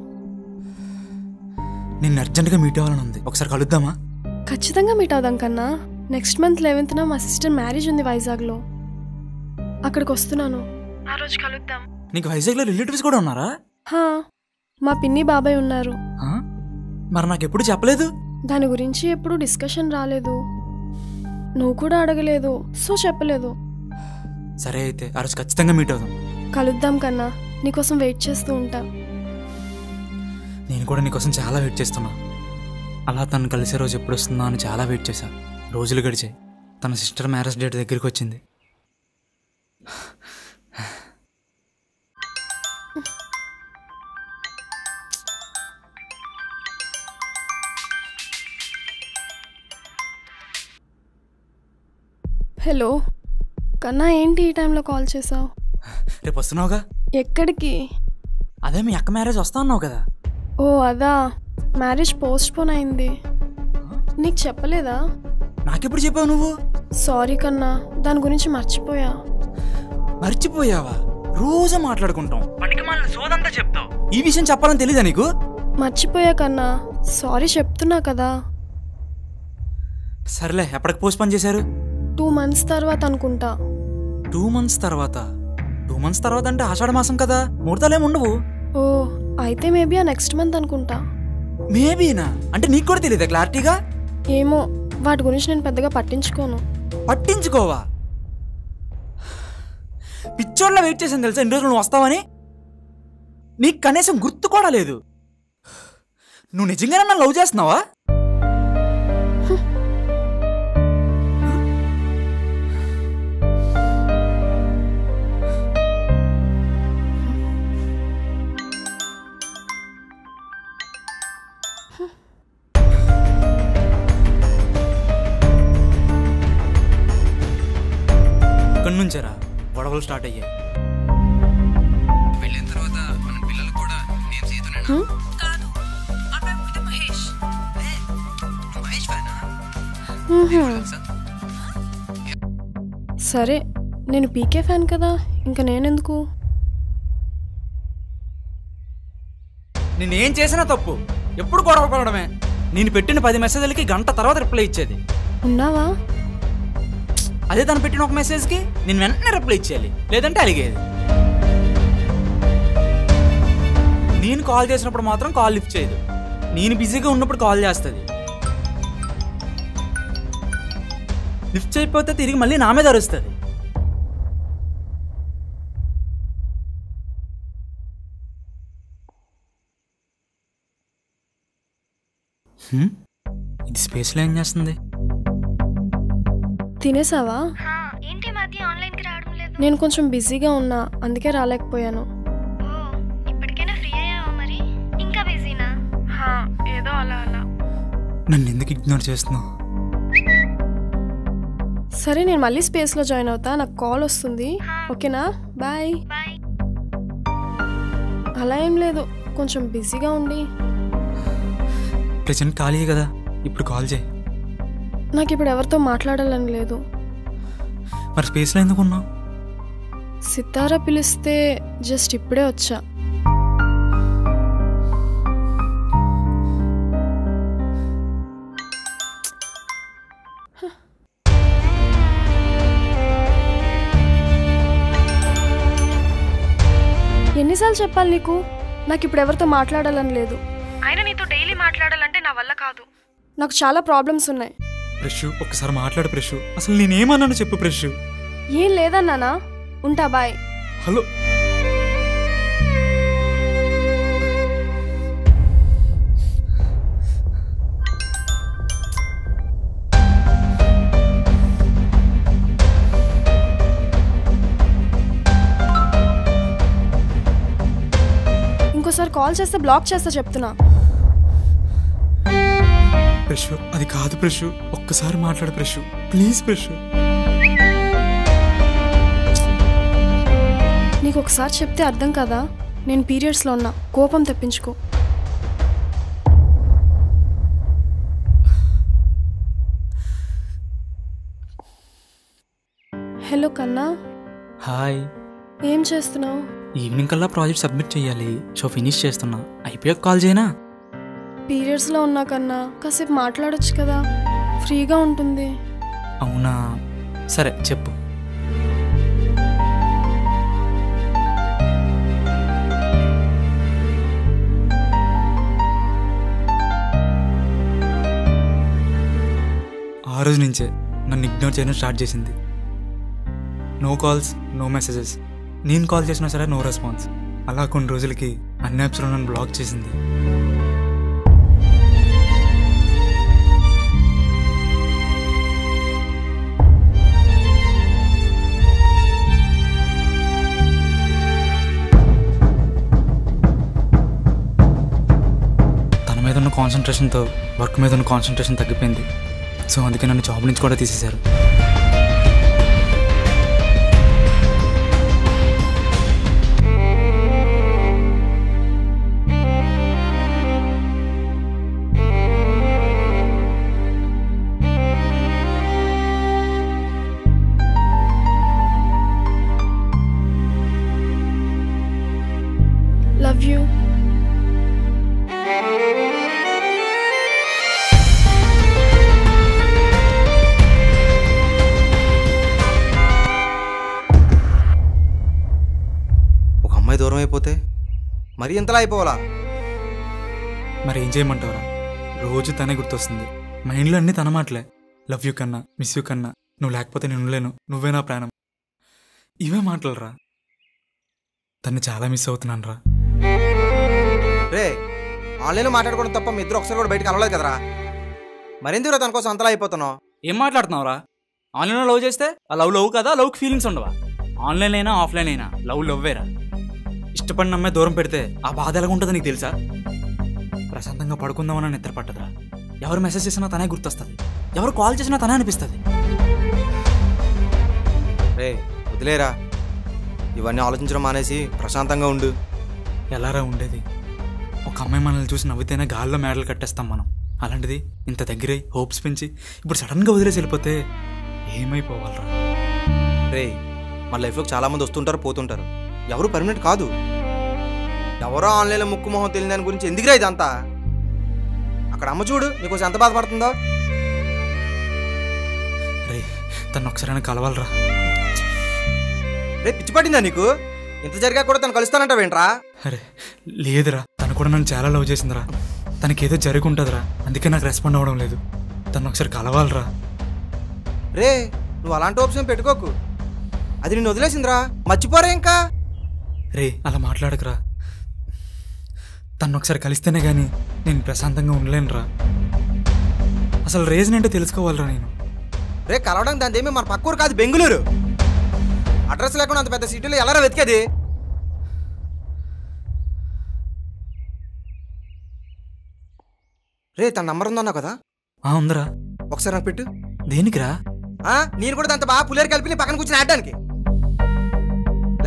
Speaker 5: నిన్ను అర్జెంట్గా మీట్ అవ్వాలని ఉంది, ఒకసారి కలుద్దామా?
Speaker 6: ఖచ్చితంగా మీట్ అవుదాం కన్నా. నెక్స్ట్ మంత్ 11th మా సిస్టర్ మ్యారేజ్ ఉంది వైజాగ్లో. అక్కడికి వస్తున్నాను, ఆ రోజు కలుద్దాం.
Speaker 5: నీకు వైజాగ్లో రిలేటివ్స్ కూడా ఉన్నారా?
Speaker 6: హా, మా పిన్ని బాబాయ్ ఉన్నారు.
Speaker 5: మరి నాకు ఎప్పుడు చెప్పలేదు?
Speaker 6: దాని గురించి ఎప్పుడు డిస్కషన్ రాలేదు, నువ్వు కూడా అడగలేదు, సో చెప్పలేదు.
Speaker 5: సరే అయితే ఆ రోజు ఖచ్చితంగా మీట్ అవుదాం.
Speaker 6: కలుద్దాం కన్నా, నీకోసం వెయిట్ చేస్తూ ఉంటా.
Speaker 5: నేను కూడా నీకోసం చాలా వెయిట్ చేస్తున్నా. అలా తను కలిసే రోజు ఎప్పుడు వస్తుందా అని చాలా వెయిట్ చేశా. రోజులు గడిచాయి. తన సిస్టర్ మ్యారేజ్ డేట్ దగ్గరికి వచ్చింది.
Speaker 6: హలో కన్నా, ఏంటి ఈ టైంలో కాల్ చేసావు?
Speaker 5: రేపు వస్తున్నావుగా?
Speaker 6: ఎక్కడికి?
Speaker 5: అదే మీ అక్క మ్యారేజ్ వస్తా అన్నావు కదా.
Speaker 6: ఓ అదా, మ్యారేజ్ పోస్ట్ పోన్ అయింది. నీకు చెప్పలేదా?
Speaker 5: నాకెప్పుడు చెప్పావు నువ్వు?
Speaker 6: సారీ కన్నా, దాని గురించి మర్చిపోయా.
Speaker 5: మర్చిపోయావా? రోజు మాట్లాడుకుంటాం, పనికి మళ్ళీ సోదంతా చెప్తావు. ఈ విషయం చెప్పాలని తెలీదా నీకు?
Speaker 6: మర్చిపోయా కన్నా, సారీ చెప్తున్నా కదా.
Speaker 5: సర్లే, ఎప్పటికి పోస్ట్ పోన్ చేశారు?
Speaker 6: 2 months తర్వాత అనుకుంటా.
Speaker 5: 2 months తర్వాత? 2 months తర్వాత అంటే ఆషాఢ మాసం కదా, ముహూర్తాలేమి ఉండవు.
Speaker 6: ఓ అయితే మేబీ ఆ నెక్స్ట్ మంత్ అనుకుంటా.
Speaker 5: మేబీనా? అంటే నీకు కూడా తెలియదా క్లారిటీగా?
Speaker 6: ఏమో, వాటి గురించి నేను పెద్దగా పట్టించుకోను.
Speaker 5: పట్టించుకోవా? పిచ్చోళ్ళ వెయిట్ చేసాను తెలుసా ఇన్ని రోజులు నువ్వు వస్తావని. నీకు కనీసం గుర్తు కూడా లేదు. నువ్వు నిజంగానే నన్ను లవ్ చేస్తున్నావా? ఇక్కడి నుంచారా గొడవలు స్టార్ట్ అయ్యాయి.
Speaker 3: వెళ్ళిన తర్వాత మన పిల్లలకు కూడా నేమ్ సీతోనే
Speaker 2: కాదు, మహేష్.
Speaker 3: మహేష్ ఫ్యానా?
Speaker 6: సరే, నేను పీకే ఫ్యాన్ కదా, ఇంకా నేనెందుకు?
Speaker 5: నేనేం చేసినా తప్పు, ఎప్పుడు గొడవ పడడమే. నేను పెట్టిన 10 మెసేజ్లకి గంట తర్వాత రిప్లై ఇచ్చేది.
Speaker 6: ఉన్నావా?
Speaker 5: అదే తను పెట్టిన ఒక మెసేజ్కి నేను వెంటనే రిప్లై ఇచ్చేయాలి, లేదంటే అలిగేది. నేను కాల్ చేసినప్పుడు మాత్రం కాల్ లిఫ్ట్ చేయదు, నేను బిజీగా ఉన్నప్పుడు కాల్ చేస్తుంది. లిఫ్ట్ చేయకపోతే తిరిగి మళ్ళీ నా మీద అరుస్తుంది. ఇది స్పేస్లో ఏం చేస్తుంది?
Speaker 6: తినేసావా?
Speaker 9: ఏంటి మధ్య ఆన్లైన్ కి రావడం లేదు?
Speaker 6: నేను కొంచెం బిజీగా ఉన్నా, అందుకే రాలేకపోయాను.
Speaker 9: ఇప్పటికైనా ఫ్రీ అయ్యావా మరి? ఇంకా బిజీనా?
Speaker 6: ఏదో అలా అలా.
Speaker 5: నన్ను ఎందుకు ఇగ్నోర్ చేస్తున్నావు?
Speaker 6: సరే, నేను మళ్ళీ స్పేస్లో జాయిన్ అవుతా, నాకు కాల్ వస్తుంది. ఓకేనా? బాయ్. అలా ఏం లేదు, కొంచెం బిజీగా ఉండి.
Speaker 5: ప్రెజెంట్ ఖాళీ కదా, ఇప్పుడు కాల్ చేయి.
Speaker 6: నాకు ఇప్పుడు ఎవరితో మాట్లాడాలని లేదు.
Speaker 5: మరి స్పేస్లో ఎందుకున్నావు?
Speaker 6: సితారా పిలిస్తే జస్ట్ ఇప్పుడే వచ్చా. ఎన్నిసార్లు చెప్పాలి నీకు, నాకు ఇప్పుడు ఎవరితో మాట్లాడాలని లేదు. అయినా నీతో డైలీ మాట్లాడాలంటే నా వల్ల కాదు. నాకు చాలా ప్రాబ్లమ్స్ ఉన్నాయి.
Speaker 1: ప్రెష్ ఒక్కసారి మాట్లాడు ప్రెష్. అసలు నేనేమన్నాను చెప్పు ప్రెష్.
Speaker 6: ఏం లేదన్నానా, ఉంటా, బాయ్.
Speaker 1: హలో.
Speaker 6: ఇంకోసారి కాల్ చేస్తే బ్లాక్ చేస్తా చెప్తున్నా.
Speaker 1: ప్రెష్ అది కాదు ప్రెష్, ఒక్కసారి మాట్లాడు ప్రెష్ ప్లీజ్ ప్రెష్.
Speaker 6: నీకు ఒకసారి చెప్తే అర్థం కదా, నేను పీరియడ్స్లో ఉన్నా, కోపం తెప్పించుకో. హలో కన్నా.
Speaker 5: హాయ్.
Speaker 6: ఏం చేస్తున్నావు?
Speaker 5: ఈవినింగ్ కల్లా ప్రాజెక్ట్ సబ్మిట్ చేయాలి, సో ఫినిష్ చేస్తున్నా. అయిపోయాక కాల్ చేయనా?
Speaker 6: పీరియడ్స్లో ఉన్నా కన్నా కాసేపు మాట్లాడొచ్చు కదా, ఫ్రీగా ఉంటుంది.
Speaker 5: అవునా, సరే చెప్పు.
Speaker 1: ఆ రోజు నుంచే నన్ను ఇగ్నోర్ చేయడం స్టార్ట్ చేసింది. No calls, no messages. నేను కాల్ చేసినా సరే నో రెస్పాన్స్. అలా కొన్ని రోజులకి అన్ని యాప్స్లో నన్ను బ్లాక్ చేసింది. తన మీద ఉన్న కాన్సన్ట్రేషన్తో వర్క్ మీద ఉన్న కాన్సన్ట్రేషన్ తగ్గిపోయింది. సో అందుకే నన్ను జాబ్ నుంచి కూడా తీసేశారు.
Speaker 6: Love you.
Speaker 3: ఒక అమ్మాయి దూరం అయిపోతే మరి ఎంతలా అయిపోవాలా?
Speaker 1: మరి ఏం చేయమంటావురా? రోజు తనే గుర్తొస్తుంది. మైండ్లో అన్నీ తన మాటలే. లవ్ యూ కన్నా, మిస్ యూ కన్నా, నువ్వు లేకపోతే నేను ఉండలేను, నువ్వే నా ప్రాణం, ఇవే మాటలరా. తన్ని చాలా మిస్ అవుతున్నాను రా.
Speaker 3: రే, ఆన్లైన్లో మాట్లాడుకోవడం తప్ప మీ ఇద్దరు ఒకసారి కూడా బయటకు అలవలేదు కదరా. మరెందుకు తన కోసం అంతలా అయిపోతున్నావు?
Speaker 5: ఏం మాట్లాడుతున్నావురా? ఆన్లైన్లో లవ్ చేస్తే ఆ లవ్ కదా, లవ్కి ఫీలింగ్స్ ఉండవా? ఆన్లైన్ అయినా ఆఫ్లైన్ అయినా లవ్వేరా.
Speaker 1: ఇష్టపడిన అమ్మాయి దూరం పెడితే ఆ బాధ ఎలాగ ఉంటుందో నీకు తెలుసా? ప్రశాంతంగా పడుకుందామని నిద్ర పట్టదురా. ఎవరు మెసేజ్ చేసినా తనే గుర్తొస్తుంది, ఎవరు కాల్ చేసినా తనే అనిపిస్తుంది.
Speaker 3: రే వదిలేరా, ఇవన్నీ ఆలోచించడం మానేసి ప్రశాంతంగా ఉండు.
Speaker 1: ఎలారా ఉండేది? ఒక అమ్మాయి మనల్ని చూసి నవ్వితేనే గాల్లో మేడలు కట్టేస్తాం మనం. అలాంటిది ఇంత దగ్గరై హోప్స్ పెంచి ఇప్పుడు సడన్గా వదిలేసి వెళ్ళిపోతే ఏమైపోవాలరా?
Speaker 3: రే, మన లైఫ్లోకి చాలామంది వస్తుంటారు, పోతుంటారు. ఎవరు పర్మనెంట్ కాదు. ఎవరో ఆన్లైన్లో ముక్కు మొహం తెలియని దాని గురించి ఎందుకురా ఇదంతా? అక్కడ అమ్మ చూడు నీకోసం ఎంత బాధపడుతుందో.
Speaker 1: రే, తను ఒకసారైనా కలవాలరా.
Speaker 3: రే, పిచ్చి పట్టిందా నీకు? ఇంత జరిగా కూడా తను కలుస్తానంటావేంట్రా?
Speaker 1: అరే లేదురా, తను కూడా నన్ను చాలా లవ్ చేసిందిరా. తనకేదో జరిగి ఉంటుందిరా, అందుకే నాకు రెస్పాండ్ అవ్వడం లేదు. తను ఒకసారి కలవాలరా.
Speaker 3: రే, నువ్వు అలాంటి ఆప్షన్ పెట్టుకోకు. అది నిన్ను వదిలేసిందిరా, మర్చిపోరా ఇంకా.
Speaker 1: రే అలా మాట్లాడకురా. తను ఒకసారి కలిస్తేనే కానీ నేను ప్రశాంతంగా ఉండలేనురా. అసలు రీజన్ ఏంటో తెలుసుకోవాలరా నేను.
Speaker 3: రే, కలవడం దానిదేమీ మన పక్కూరు కాదు, బెంగళూరు. అడ్రస్ లేకుండా అంత పెద్ద సిటీలో ఎలారా వెతికేది? రే, తన నంబర్ ఉందన్నావు కదా?
Speaker 1: ఉందిరా.
Speaker 3: ఒకసారి నాకు పెట్టు.
Speaker 1: దేనికిరా?
Speaker 3: నేను కూడా దాంతో బాగా పులేరు కలిపి నీ పక్కన కూర్చొని ఆడడానికి.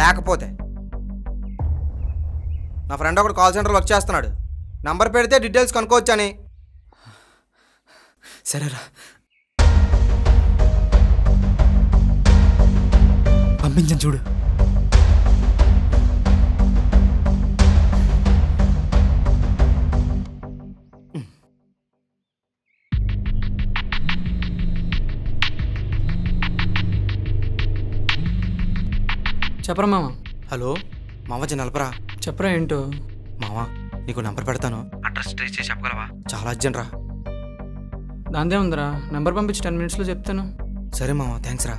Speaker 3: లేకపోతే నా ఫ్రెండ్ ఒకడు కాల్ సెంటర్ వర్క్ చేస్తున్నాడు, నంబర్ పెడితే డీటెయిల్స్ కనుక్కోవచ్చని.
Speaker 1: సరేరా, పంపించాను చూడు.
Speaker 2: చెప్పరా మామ.
Speaker 3: హలో మామ, నలపరా.
Speaker 2: చెప్పరా ఏంటో.
Speaker 3: మామ, నీకు నంబర్ పెడతాను, అడ్రస్ ట్రేస్ చేసి చెప్పగలవా? చాలా అర్జెంట్ రా.
Speaker 10: దాందే ఉందిరా, నెంబర్ పంపించి 10 minutesలో చెప్తాను.
Speaker 3: సరే మామ, థ్యాంక్స్ రా.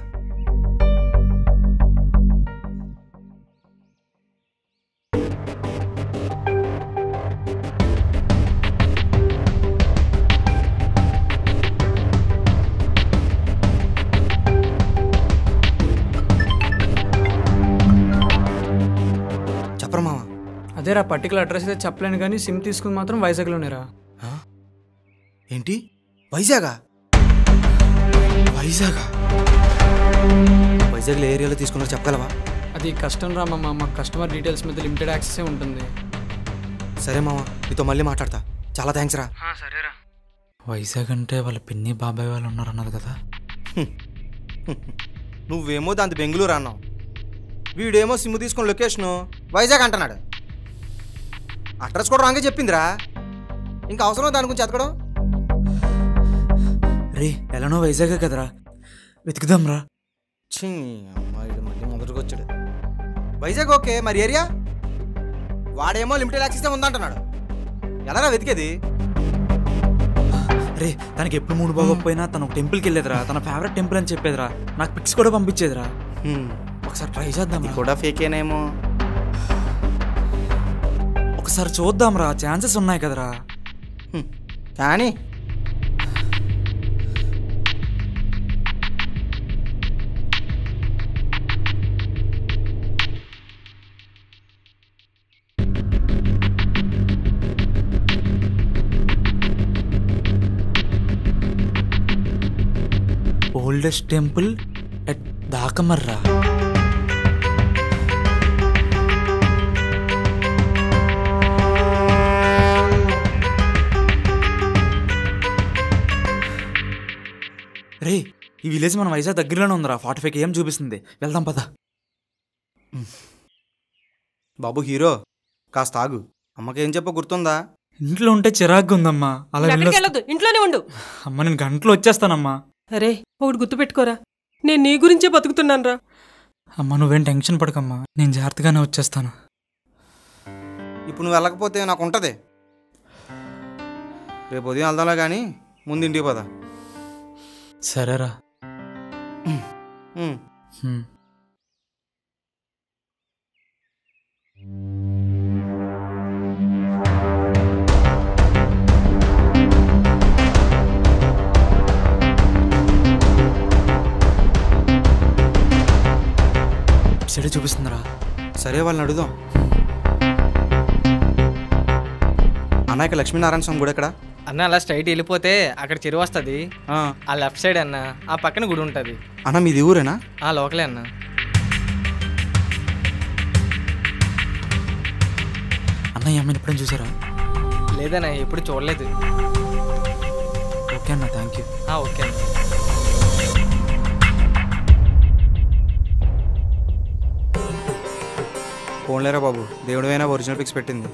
Speaker 3: చెప్పరా మామ.
Speaker 10: అదేరా, పర్టికులర్ అడ్రస్ అయితే చెప్పలేను కానీ సిమ్ తీసుకుని మాత్రం వైజాగ్లోనేరా.
Speaker 3: ఏంటి వైజాగా? వైజాగ్లో ఏరియాలో తీసుకున్నారు చెప్పగలవా?
Speaker 10: అది కష్టం రా మామ, మాకు కస్టమర్ డీటెయిల్స్ మీద లిమిటెడ్ యాక్సెసే ఉంటుంది.
Speaker 3: సరే మామ, నీతో మళ్ళీ మాట్లాడతా. చాలా థ్యాంక్స్ రా.
Speaker 10: సరేరా.
Speaker 5: వైజాగ్ అంటే వాళ్ళ పిన్ని బాబాయ్ వాళ్ళు ఉన్నారన్నది కదా.
Speaker 3: నువ్వేమో దాంతో బెంగళూరు అన్నావు, వీడేమో సిమ్ తీసుకున్న లొకేషను వైజాగ్ అంటున్నాడు. అడ్రస్ కూడా రాంగే చెప్పిందిరా. ఇంకా అవసరం దాని గురించి ఎతకడం?
Speaker 5: రే ఎలానో వైజాగే కదరా, వెతుకుదాం రా.
Speaker 3: అమ్మాయి మళ్ళీ మొదటికి వచ్చాడు. వైజాగ్ ఓకే, మరి ఏరియా? వాడేమో లిమిటెడ్ యాక్సెస్ ఉందంటున్నాడు. ఎలారా వెతికేది?
Speaker 5: రే తనకి ఎప్పుడు మూడు బాగోకపోయినా తను ఒక టెంపుల్కి వెళ్ళేదిరా, తన ఫేవరెట్ టెంపుల్ అని చెప్పేదిరా, నాకు పిక్స్ కూడా పంపించేదిరా. ఒకసారి ట్రై చేద్దాం.
Speaker 3: కూడా ఫేకేనేమో,
Speaker 5: ఒకసారి చూద్దాం రా, ఛాన్సెస్ ఉన్నాయి కదరా.
Speaker 3: కానీ
Speaker 5: ఓల్డెస్ట్ టెంపుల్ ఎట్ దాకమర్రా. రే ఈ విలేజ్ మన వైజాగ్ దగ్గరలోనే ఉందిరా, 45 km చూపిస్తుంది. వెళ్దాం పద.
Speaker 3: బాబు హీరో, కాస్త ఆగు. అమ్మకేం చెప్పో గుర్తుందా?
Speaker 1: ఇంట్లో ఉంటే చిరాగ్గా ఉందమ్మా. అలా
Speaker 2: వెళ్ళొద్దు, ఇంట్లోనే ఉండు.
Speaker 1: అమ్మ నేను గంటలో వచ్చేస్తానమ్మా.
Speaker 2: అరే ఒకటి గుర్తుపెట్టుకోరా, నేను నీ గురించే బతుకుతున్నాను రా.
Speaker 1: అమ్మ నువ్వేం టెన్షన్ పడకమ్మా, నేను జాగ్రత్తగానే వచ్చేస్తాను.
Speaker 3: ఇప్పుడు నువ్వు వెళ్ళకపోతే నాకు ఉంటుంది. రేపు ఉదయం వెళ్దాంలా కానీ ముందు ఇంటికి పద.
Speaker 5: సరేరా. సరే చూపిస్తుందిరా.
Speaker 3: సరే వాళ్ళని అడుగుదాం. అన్న ఇక్కడ లక్ష్మీనారాయణ స్వామి గుడి ఎక్కడ?
Speaker 11: అన్న అలా స్ట్రైట్ వెళ్ళిపోతే అక్కడ చెరువు వస్తుంది. ఆ లెఫ్ట్ సైడ్ అన్న, ఆ పక్కన గుడి ఉంటుంది.
Speaker 3: అన్న మీది ఊరేనా?
Speaker 11: లోకలే అన్న.
Speaker 5: అన్నయ్య అమ్మని ఎప్పుడైనా చూసారా?
Speaker 11: లేదన్నా, ఎప్పుడు చూడలేదు.
Speaker 5: ఓకే అన్న, థ్యాంక్ యూ.
Speaker 11: ఓకే అన్న.
Speaker 3: ఫోన్లేరా బాబు, దేవుడివైనా ఒరిజినల్ పిక్స్ పెట్టింది.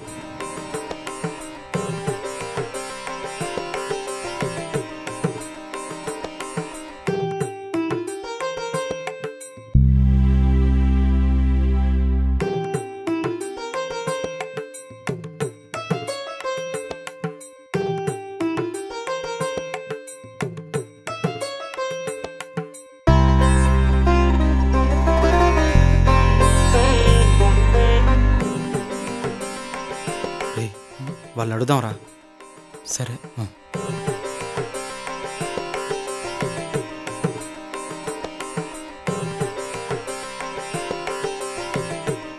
Speaker 3: వాళ్ళని అడుగుదాం రా.
Speaker 5: సరే.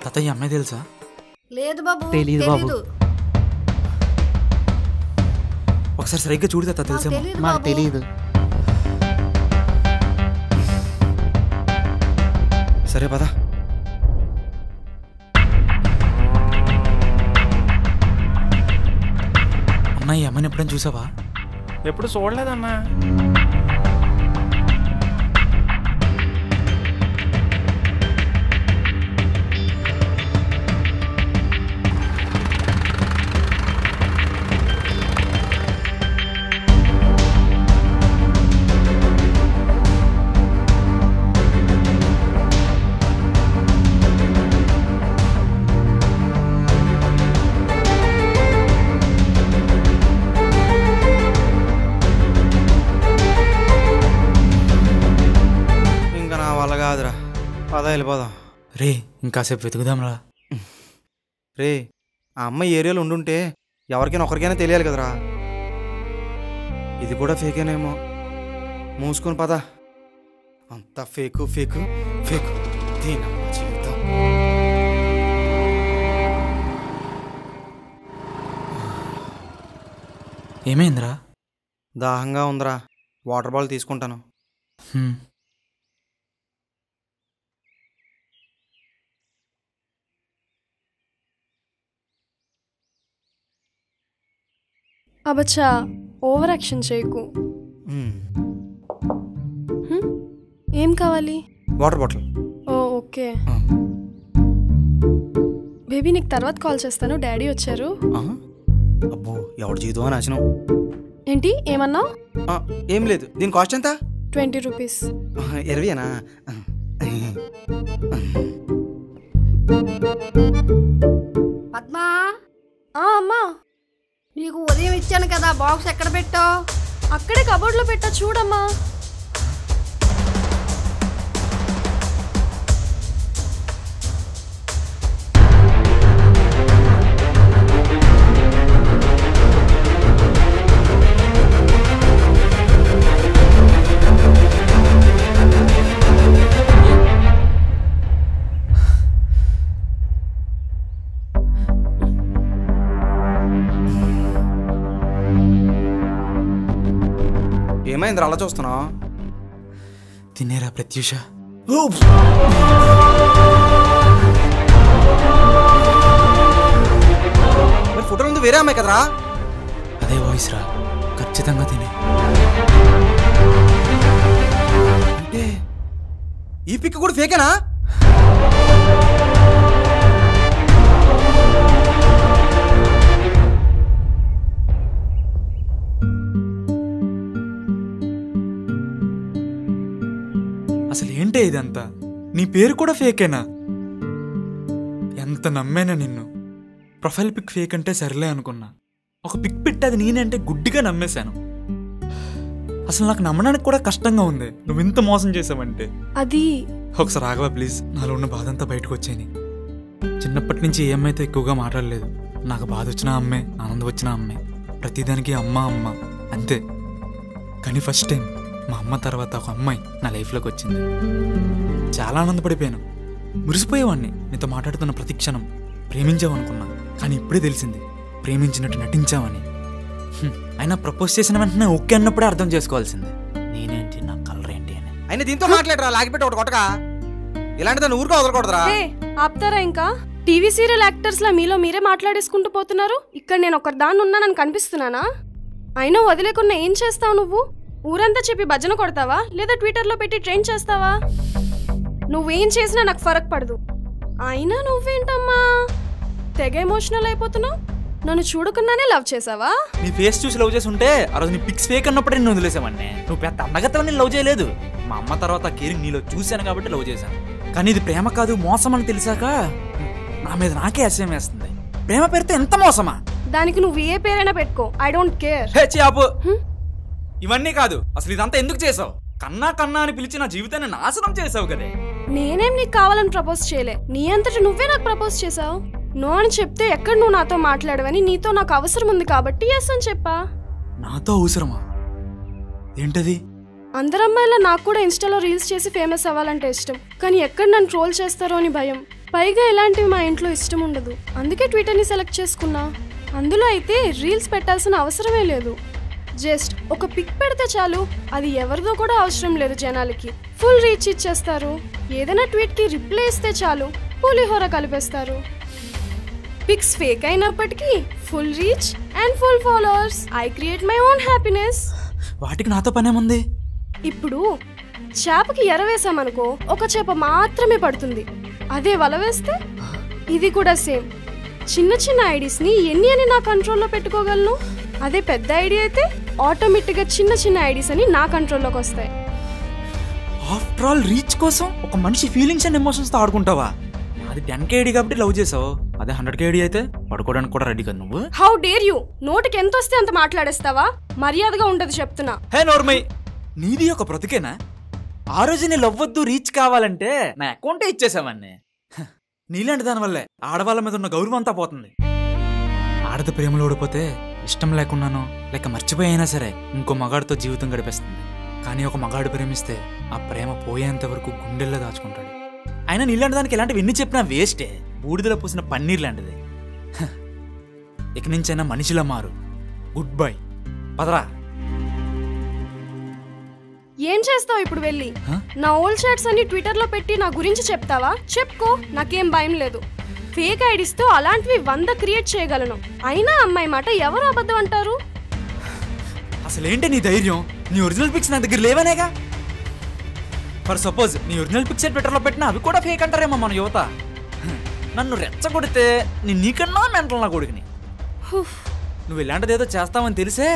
Speaker 5: తాతయ్య అమ్మాయి తెలుసా?
Speaker 12: లేదు బాబు,
Speaker 5: తెలీదు బాబు. ఒకసారి సరిగ్గా చూడు తాత, తెలుసా?
Speaker 4: మాకు తెలీదు.
Speaker 3: సరే పద.
Speaker 5: అన్న ఈ అమ్మని ఎప్పుడైనా చూసావా?
Speaker 7: ఎప్పుడు చూడలేదన్నా.
Speaker 3: వెళ్ళిపోదాం.
Speaker 5: రే ఇంకాసేపు వెతుకుదాంరా.
Speaker 3: రే ఆ అమ్మాయి ఏరియాలో ఉండుంటే ఎవరికైనా ఒకరికైనా తెలియాలి కదరా. ఇది కూడా ఫేకేనేమో. మూసుకొని పద. అంతా ఫేకు ఫేకు ఫేకు. దీనమ్మ జీవితం.
Speaker 5: ఏమైందిరా?
Speaker 3: దాహంగా ఉందిరా, వాటర్ బాటిల్ తీసుకుంటాను.
Speaker 6: అబచ్చా ఓవర్ యాక్షన్ చేయకు. ఏం కావాలి?
Speaker 3: Water bottle.
Speaker 6: Oh okay baby, నీకు తర్వాత కాల్ చేస్తాను, డాడీ వచ్చారు.
Speaker 3: అబ్బో ఎవడు జీవితం అని ఆశనం.
Speaker 6: ఏంటి ఏమన్నావు?
Speaker 3: ఏం లేదు. దీని కాస్ట్ ఎంత?
Speaker 6: 20 రూపీస్.
Speaker 3: 20ఏనా?
Speaker 12: పద్మా.
Speaker 6: అమ్మా,
Speaker 12: నీకు ఉదయం ఇచ్చాను కదా, బాక్స్ ఎక్కడ పెట్టావు?
Speaker 6: అక్కడే కబోర్డ్లో పెట్టా, చూడమ్మా.
Speaker 3: ఏమైందిరా అలా చూస్తున్నావు?
Speaker 5: తినేరా ప్రత్యూష.
Speaker 3: మరి ఫోటోలు ఉంది వేరే అమ్మాయి కదరా?
Speaker 5: అదే వాయిస్ రా, ఖచ్చితంగా తినే.
Speaker 3: అంటే ఈ పిక్ కూడా ఫేకేనా?
Speaker 1: అసలు ఏంటే ఇదంతా? నీ పేరు కూడా ఫేకేనా? ఎంత నమ్మానా నిన్ను. ప్రొఫైల్ పిక్ ఫేక్ అంటే సర్లే అనుకున్నా, ఒక పిక్ పెట్టి అది నేనంటే గుడ్డిగా నమ్మేశాను. అసలు నాకు నమ్మడానికి కూడా కష్టంగా ఉంది నువ్వు ఇంత మోసం చేసావంటే.
Speaker 6: అది
Speaker 1: ఒకసారి ఆగవా ప్లీజ్, నాలో ఉన్న బాధ అంతా బయటకు వచ్చాయి. చిన్నప్పటి నుంచి ఏ అమ్మాయితో ఎక్కువగా మాట్లాడలేదు. నాకు బాధ వచ్చిన అమ్మే, ఆనందం వచ్చిన అమ్మే, ప్రతిదానికి అమ్మ అమ్మ అంతే. కానీ ఫస్ట్ టైం మా అమ్మ తర్వాత ఒక అమ్మాయి నా లైఫ్లోకి వచ్చింది. చాలా ఆనందపడిపోయాను, మురిసిపోయేవాడిని నీతో మాట్లాడుతున్న ప్రతి క్షణం. ప్రేమించావనుకున్నా, కానీ ఇప్పుడే తెలిసింది ప్రేమించినట్టు నటించావని. అయినా ప్రపోజ్ చేసిన వెంటనే ఓకే అన్నప్పుడే అర్థం చేసుకోవాల్సింది నేనేంటి, నా కలర్ ఏంటి అని.
Speaker 3: అయినా దీంతో మాట్లాడరా, లాగిపెట్టి ఒకటి కొట్టగా. ఇలాంటిదాన్ని ఊరుకో వదలకూడదురా.
Speaker 6: ఆపుతారా ఇంకా? టీవీ సీరియల్ యాక్టర్స్ లా మీలో మీరే మాట్లాడేసుకుంటూ పోతున్నారు. ఇక్కడ నేను ఒకరి దాన్ని ఉన్నానని కనిపిస్తున్నానా? అయినా వదిలేకున్నా ఏం చేస్తావు నువ్వు? ఊరంతా చెప్పి భజన కొడతావా, లేదా ట్విట్టర్లో పెట్టి ట్రెండ్ చేస్తావా? నువ్వేం చేసినా నాకు ఫరక్ పడదు. అయినా నువ్వేంటమ్మా తెగ ఎమోషనల్ అయిపోతున్నావు? నన్ను చూడకుండానే లవ్ చేసావా?
Speaker 5: నీ ఫేస్ చూసి లవ్ చేసి ఉంటే ఆ రోజు నీ పిక్స్ ఫేక్ అన్నప్పుడే నేను వదిలేసామన్నే. నువ్వు పెద్ద అన్నగతో నేను లవ్ చేయలేదు. మా అమ్మ తర్వాత కేరింగ్ నీలో చూశాను కాబట్టి లవ్ చేశాను. కానీ ఇది ప్రేమ కాదు మోసం అని తెలిసాక నా మీద నాకే అసహ్యం వేస్తుంది. ప్రేమ పేరుతో ఎంత మోసమా?
Speaker 6: దానికి నువ్వు ఏ పేరైనా పెట్టుకో, ఐ డోంట్ కేర్.
Speaker 5: ఆపు. ఇవన్నీ కాదు, అసలు ఇదంతా ఎందుకు చేసావు? కన్నా కన్నా అని పిలిచి నా జీవితాన్ని నాశనం చేసావు కదే.
Speaker 6: నేనేం నీకు కావాలని ప్రపోజ్ చేయలే, నీ అంతటి నువ్వే నాకు ప్రపోజ్ చేసావు. నో అని చెప్తే ఎక్కడ నువ్వు నాతో మాట్లాడవని, నీతో నాకు అవసరం ఉంది కాబట్టి ఎస్ అని చెప్పా.
Speaker 1: నాతో అవసరమా? ఏంటది?
Speaker 6: అందరమ్మాయిలా నాకు కూడా ఇన్స్టాలో రీల్స్ చేసి ఫేమస్ అవ్వాలంటే ఇష్టం, కానీ ఎక్కడ నన్ను ట్రోల్ చేస్తారో అని భయం. పైగా ఇలాంటివి మా ఇంట్లో ఇష్టం ఉండదు, అందుకే ట్విట్టర్ని సెలెక్ట్ చేసుకున్నా. అందులో అయితే రీల్స్ పెట్టాల్సిన అవసరమే లేదు. జస్ట్ ఒక పిక్ పెడితే చాలు, అది ఎవరిదో కూడా అవసరం లేదు జనాలకి. ఫుల్ రీచ్ ఇచ్చేస్తారు. ఏదైనా ట్వీట్కి రిప్లై ఇస్తే చాలు, పులిహోర కలిపేస్తారు. పిక్స్ ఫేక్ అయినప్పటికీ full reach and full followers. I create my own happiness.
Speaker 5: వాటికి నాతో పనేముంది?
Speaker 6: ఇప్పుడు చేపకి ఎర వేసామనుకో, ఒక చేప మాత్రమే పడుతుంది. అదే వల వేస్తే ఇది కూడా సేమ్. చిన్న చిన్న ఐడీస్ని ఎన్ని అని నా కంట్రోల్లో పెట్టుకోగలను. అదే పెద్ద ఐడి అయితే ఆటోమేటిక్గా చిన్న చిన్న ఐడీస్ అని నా కంట్రోల్లోకి వస్తాయి.
Speaker 5: ఆఫ్టర్ ఆల్ రీచ్ కోసం ఒక మనిషి ఫీలింగ్స్ అండ్ ఎమోషన్స్తో ఆడుకుంటావా? అది 10K ఐడి కాబట్టి లవ్ చేసావు, అదే 100K ఐడి అయితే పడుకోవడానికి కూడా రెడీ కదా నువ్వు.
Speaker 6: How dare you? నోటికి ఎంత వస్తే అంత మాట్లాడేస్తావా? మర్యాదగా ఉండదు చెప్తున్నా.
Speaker 5: హే నోర్మై, నీది ఒక బ్రతికేనా? ఆ రోజు నీ లవ్ వద్దు రీచ్ కావాలంటే నా అకౌంటే ఇచ్చేసావన్నీ. నీలాంటి దానివల్లే ఆడవాళ్ళ మీద ఉన్న గౌరవం అంతా పోతుంది. ఆడది ప్రేమలో ఓడిపోతే ఇష్టం లేకున్నానో లేక మర్చిపోయినా సరే ఇంకో మగాడితో జీవితం గడిపేస్తుంది. కానీ ఒక మగాడు ప్రేమిస్తే ఆ ప్రేమ పోయేంత వరకు గుండెల్లో దాచుకుంటాడు. అయినా నీలాంటి దానికి ఎలాంటివి ఎన్ని చెప్పినా వేస్టే. బూడిదలో పూసిన పన్నీర్ లాంటిది. ఇక నుంచైనా మనిషిలా మారు. Good bye. పదరా.
Speaker 6: ఏం చేస్తావు ఇప్పుడు వెళ్ళి? నా ఓల్డ్ చాట్స్ అన్ని ట్విట్టర్లో పెట్టి నా గురించి చెప్తావా? చెప్పుకో, నాకేం భయం లేదు. ఫేక్ ఐడీస్తో అలాంటివి 100 క్రియేట్ చేయగలను. అయినా అమ్మాయి మాట ఎవరు అబద్ధం అంటారు?
Speaker 5: అసలేంటి నీ ధైర్యం? నీ ఒరిజినల్ పిక్స్ నా దగ్గర లేవనేగా. ఫర్ సపోజ్ నీ ఒరిజినల్ పిక్స్ ట్విట్టర్లో పెట్టినా అవి కూడా ఫేక్ అంటారేమో మన యువత. నన్ను రెచ్చగొడితే నీకన్నా మెంటల్ నా కొడుకుని. నువ్వు ఇలాంటిది ఏదో చేస్తావని తెలిసే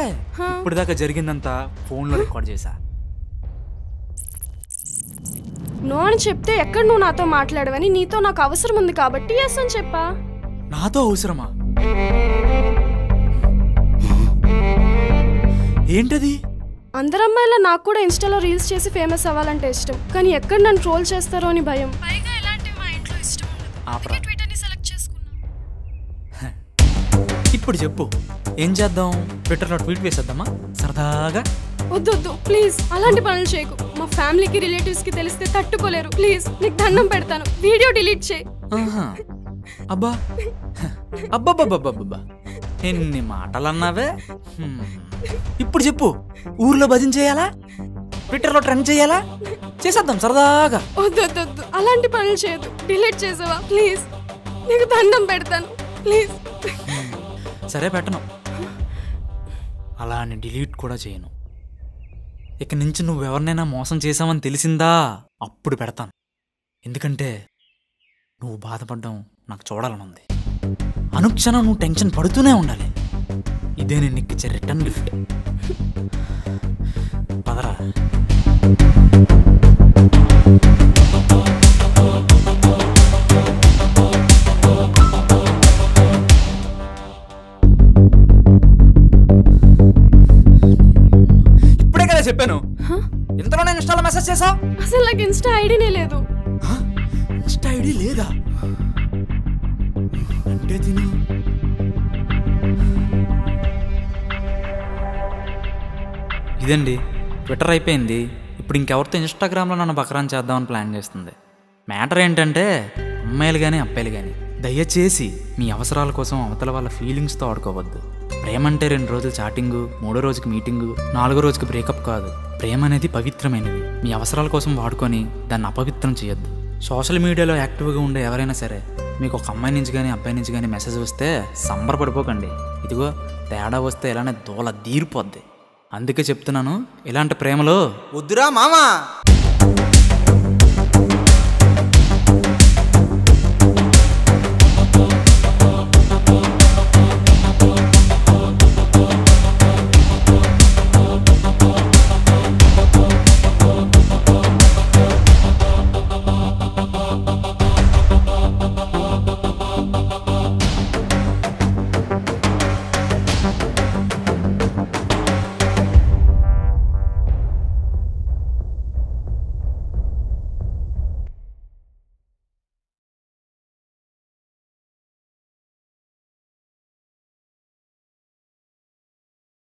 Speaker 5: ఇప్పుడు దాకా జరిగిందంతా ఫోన్లో రికార్డ్ చేశా.
Speaker 6: నో అని చెప్తే ఎక్కడ నువ్వు నాతో మాట్లాడవని, నీతో నాకు అవసరం ఉంది కాబట్టి ఎస్ అని చెప్పా.
Speaker 5: నాతో అవసరమా? ఏంటది?
Speaker 6: అందరమ్మాయిలా నాకు కూడా ఇన్స్టాలో రీల్స్ చేసి ఫేమస్ అవ్వాలంటే ఇష్టం. కానీ ఎక్కడ నన్ను ట్రోల్ చేస్తారో అని భయం. పైగా ఇలాంటివి మా ఇంట్లో ఇష్టం ఉండదు. ట్విట్టర్ని సెలెక్ట్ చేసుకున్నా.
Speaker 5: ఇప్పుడు చెప్పు, ఏం చేద్దాం? ట్విట్టర్లో ట్వీట్ వేసేద్దామా సరదాగా?
Speaker 6: వద్దు ప్లీజ్, అలాంటి పనులు చేయకు. మా ఫ్యామిలీకి రిలేటివ్స్ కి తెలిస్తే తట్టుకోలేరు. ప్లీజ్ నీకు దండం పెడతాను, వీడియో డిలీట్ చేయి.
Speaker 5: అబ్బా అబ్బబ్బబ్బబ్బబ్బా, ఎన్ని మాటలు అన్నావే. ఇప్పుడు చెప్పు, ఊర్లో భజన చేయాలా? ట్విట్టర్లో ట్రెండ్ చేయాలా? చేసేద్దాం సరదాగా.
Speaker 6: వద్దు అలాంటి పనులు చేయదు. డిలీట్ చేసావా ప్లీజ్? నీకు దండం పెడతాను ప్లీజ్.
Speaker 5: సరే పెట్టను, అలా అని డిలీట్ కూడా చేయను. ఇక నుంచి నువ్వెవరినైనా మోసం చేసావని తెలిసిందా అప్పుడు పెడతాను. ఎందుకంటే నువ్వు బాధపడ్డం నాకు చూడాలనుంది. అనుక్షణం నువ్వు టెన్షన్ పడుతూనే ఉండాలి. ఇదే నేను నీకు ఇచ్చే రిటర్న్ గిఫ్ట్. పదరా. ఇప్పుడే కదా చెప్పాను, ఇంతలో నేను ఇన్స్టాలో మెసేజ్ చేసా.
Speaker 6: అసలు నాకు ఇన్స్టా ఐడినే లేదు.
Speaker 5: ఇన్స్టా ఐడి లేదా? అంటే తిను. ఇదండి, ట్విట్టర్ అయిపోయింది. ఇప్పుడు ఇంకెవరితో ఇన్స్టాగ్రామ్లో నన్ను బకరాన్ చేద్దామని ప్లాన్ చేస్తుంది. మ్యాటర్ ఏంటంటే, అమ్మాయిలు కానీ అబ్బాయిలు కానీ దయచేసి మీ అవసరాల కోసం అవతల వాళ్ళ ఫీలింగ్స్తో ఆడుకోవద్దు. ప్రేమ అంటే 2 రోజులు చాటింగు, 3వ రోజుకి మీటింగు, 4వ రోజుకి బ్రేకప్ కాదు. ప్రేమ అనేది పవిత్రమైనది. మీ అవసరాల కోసం వాడుకొని దాన్ని అపవిత్రం చేయొద్దు. సోషల్ మీడియాలో యాక్టివ్గా ఉండే ఎవరైనా సరే మీకు ఒక అమ్మాయి నుంచి కానీ అబ్బాయి నుంచి కానీ మెసేజ్ వస్తే సంబరపడిపోకండి. ఇదిగో తేడా వస్తే ఇలానే దూల దీరిపోద్ది. అందుకే చెప్తున్నాను, ఇలాంటి ప్రేమలో
Speaker 3: వద్దురా మామా.